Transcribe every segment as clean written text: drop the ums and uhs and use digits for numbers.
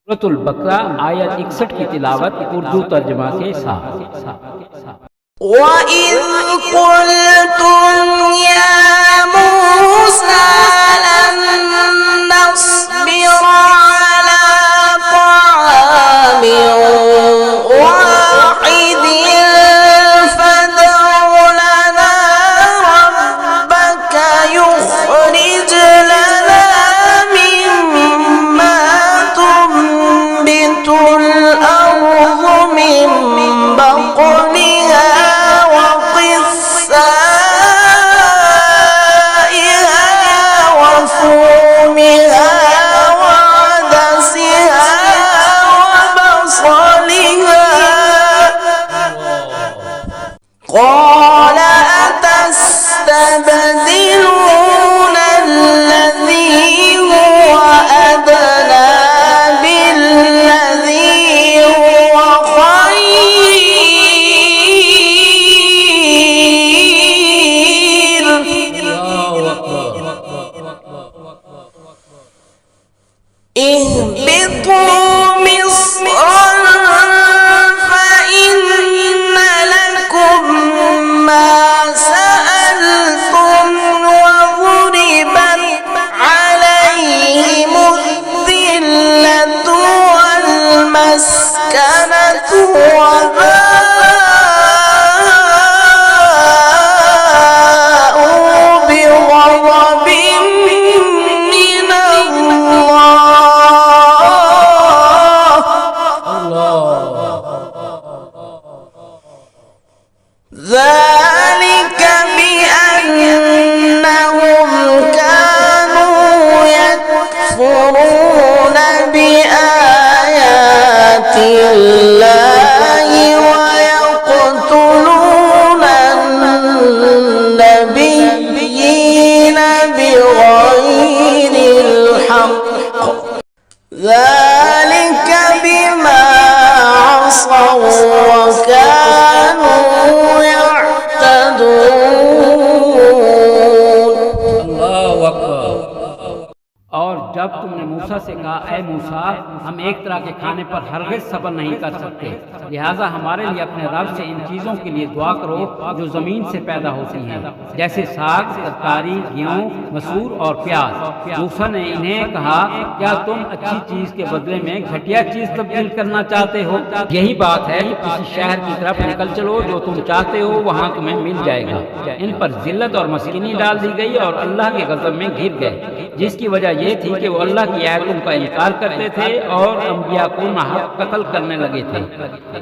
सूरतुल बकरा आयत 61 की तिलावत उर्दू तर्जमा के साथ। وَإِذْ قُلْتُمْ يَا مُوسَى لَن نَّصْبِرَ عَلَىٰ طَعَامٍ وَاحِدٍ فَادْعُ لَنَا رَبَّكَ يُخْرِجْ لَنَا مِمَّا تُنبِتُ الْأَرْضُ مِن بَقْلِهَا قال أتستبدلون الذي هو أدنى بالذي هو خير اهبطوا مصرا مسكنة وباءوا بغضب من الله ذلك بأنهم كانوا يكفرون بآيات الله ويقتلون النبيين بغير الحق ذلك بما عصوا وكانوا يعتدون। अल्लाहु अकबर। और जब तुमने मूसा से कहा, ऐ मूसा, हम एक तरह के खाने पर हरगिज़ सब्र नहीं कर सकते, लिहाजा हमारे लिए अपने रब से इन चीज़ों के लिए दुआ करो जो ज़मीन से पैदा होती हैं, जैसे साग, तरकारी, गेहूँ, मसूर और प्याज। मूसा ने इन्हें कहा, क्या तुम अच्छी चीज़ के बदले में घटिया चीज़ तब्दील करना चाहते हो? यही बात है कि किसी शहर की तरफ निकल चलो, जो तुम चाहते हो वहाँ तुम्हें मिल जाएगा। इन पर जिल्लत और मस्कीनी डाल दी गई और अल्लाह के गज़ब में घिर गए, जिसकी वजह ये थी कि वो अल्लाह की आयतों का इनकार करते थे और अंबिया को नाहक कत्ल करने लगे थे।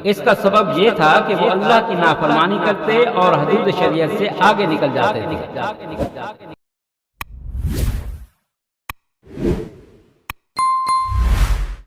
इसका सबब ये था कि वो अल्लाह की नाफरमानी करते और हदूद शरीयत से आगे निकल जाते थे।